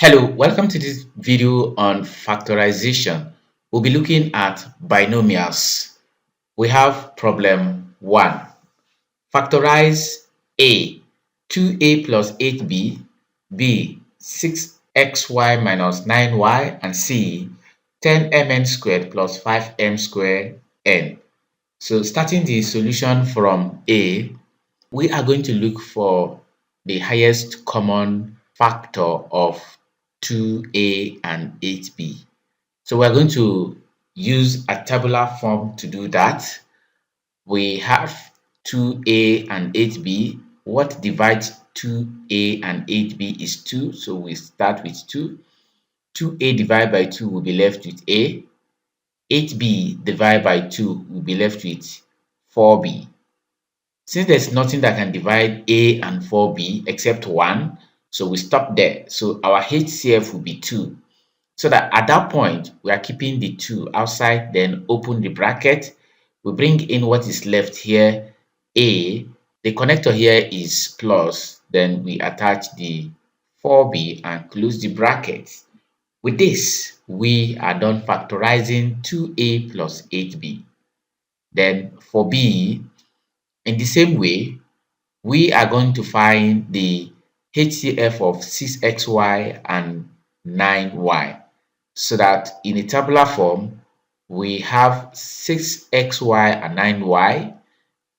Hello, welcome to this video on factorization. We'll be looking at binomials. We have problem 1. Factorize A, 2a plus 8b, B, 6xy minus 9y, and C, 10mn squared plus 5m squared n. So starting the solution from A, we are going to look for the highest common factor of 2a and 8b. So we're going to use a tabular form to do that. We have 2a and 8b. What divides 2a and 8b is 2, so we start with 2. 2a divided by 2 will be left with a. 8b divided by 2 will be left with 4b. Since there's nothing that can divide A and 4B except 1, so we stop there. So our HCF will be 2. So that at that point, we are keeping the 2 outside, then open the bracket. We bring in what is left here, A. The connector here is plus, then we attach the 4B and close the bracket. With this, we are done factorizing 2A plus 8B. Then for B, in the same way, we are going to find the HCF of 6xy and 9y, so that in a tabular form, we have 6xy and 9y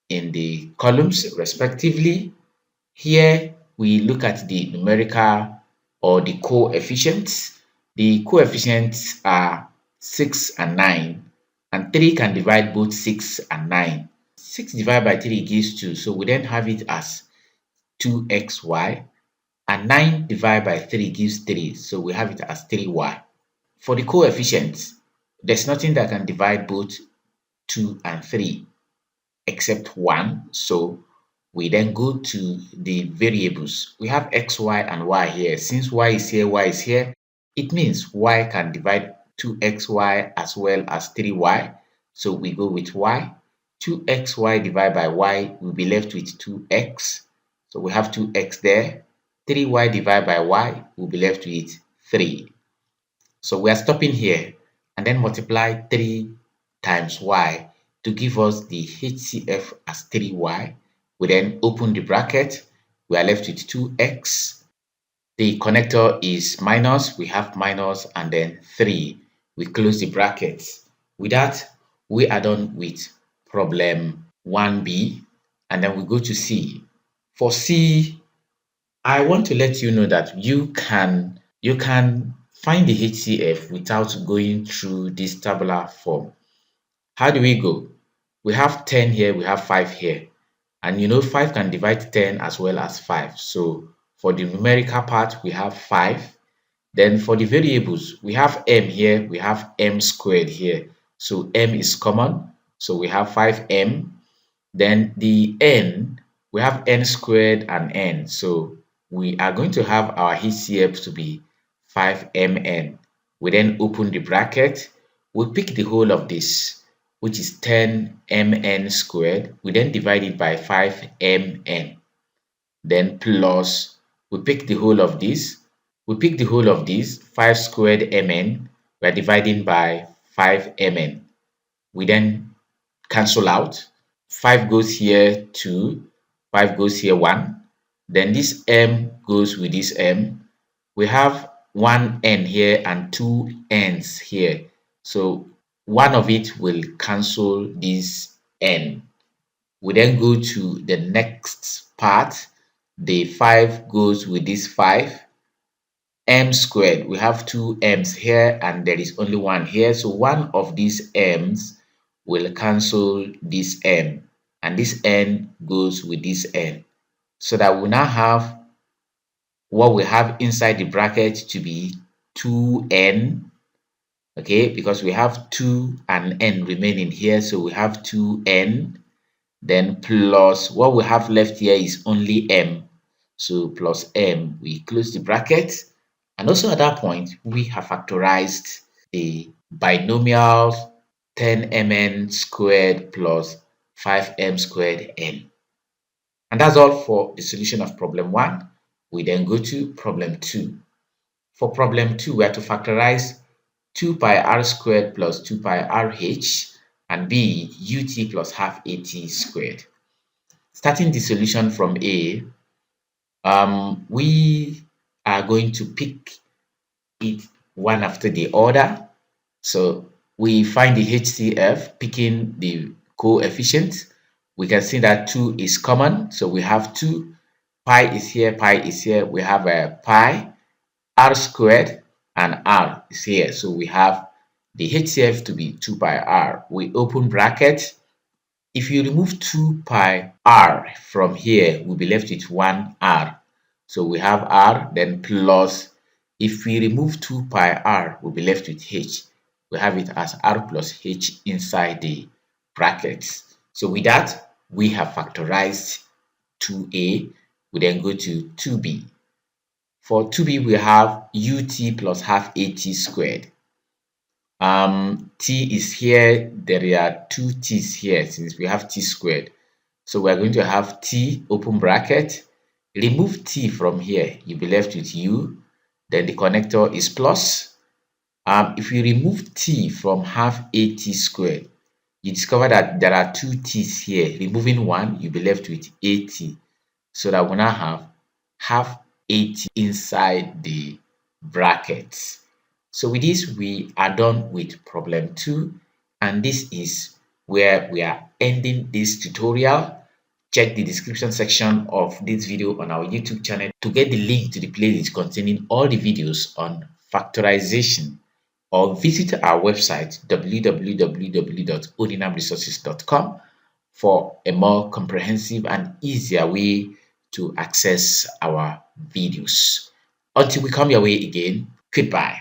in the columns respectively. Here we look at the numerical or the coefficients. The coefficients are 6 and 9, and 3 can divide both 6 and 9. 6 divided by 3 gives 2, so we then have it as 2xy, and 9 divided by 3 gives 3, so we have it as 3y. For the coefficients, there's nothing that can divide both 2 and 3 except 1, so we then go to the variables. We have x, y, and y here. Since y is here, y is here, it means y can divide 2xy as well as 3y, so we go with y. 2xy divided by y will be left with 2x, so we have 2x there. 3y divided by y will be left with 3. So we are stopping here and then multiply 3 times y to give us the HCF as 3y. We then open the bracket. We are left with 2x. The connector is minus. We have minus and then 3. We close the brackets. With that, we are done with problem 1b, and then we go to C. For C, I want to let you know that you can find the HCF without going through this tabular form. How do we go? We have 10 here, we have 5 here. And you know 5 can divide 10 as well as 5. So for the numerical part, we have 5. Then for the variables, we have m here, we have m squared here. So m is common, so we have 5m. Then the n, we have n squared and n. So we are going to have our HCF to be 5mn. We then open the bracket. We pick the whole of this, which is 10mn squared. We then divide it by 5mn. Then plus, we pick the whole of this. We pick the whole of this, 5 squared mn. We are dividing by 5mn. We then cancel out. 5 goes here 2, 5 goes here 1. Then this m goes with this m. We have one n here and two n's here. So one of it will cancel this n. We then go to the next part. The 5 goes with this 5. M squared, we have two m's here and there is only one here. So one of these m's will cancel this m, and this n goes with this n. So that we now have what we have inside the bracket to be 2n, okay, because we have 2 and n remaining here, so we have 2n, then plus what we have left here is only m, so plus m. We close the bracket, and also at that point we have factorized the binomial 10mn squared plus 5m squared n. And that's all for the solution of problem 1. We then go to problem 2. For problem 2, we are to factorize 2 pi r squared plus 2 pi rh and b ut plus half at squared. Starting the solution from A, we are going to pick it one after the other. So we find the HCF, picking the coefficient. We can see that 2 is common. So we have 2, pi is here, pi is here. We have a pi, r squared, and r is here. So we have the HCF to be 2 pi r. We open bracket. If you remove 2 pi r from here, we'll be left with 1 r. So we have r, then plus, if we remove 2 pi r, we'll be left with h. We have it as r plus h inside the brackets. So with that, we have factorized 2a. We then go to 2b. For 2b, we have ut plus half at squared. T is here. There are two t's here since we have t squared. So we're going to have t, open bracket. Remove t from here, you'll be left with u. Then the connector is plus. If you remove t from half at squared, you discover that there are two t's here. Removing one, you'll be left with at. So that we now have half at inside the brackets. So with this, we are done with problem 2, and this is where we are ending this tutorial. Check the description section of this video on our YouTube channel to get the link to the playlist containing all the videos on factorization, or visit our website www.odinamresources.com for a more comprehensive and easier way to access our videos. Until we come your way again, goodbye.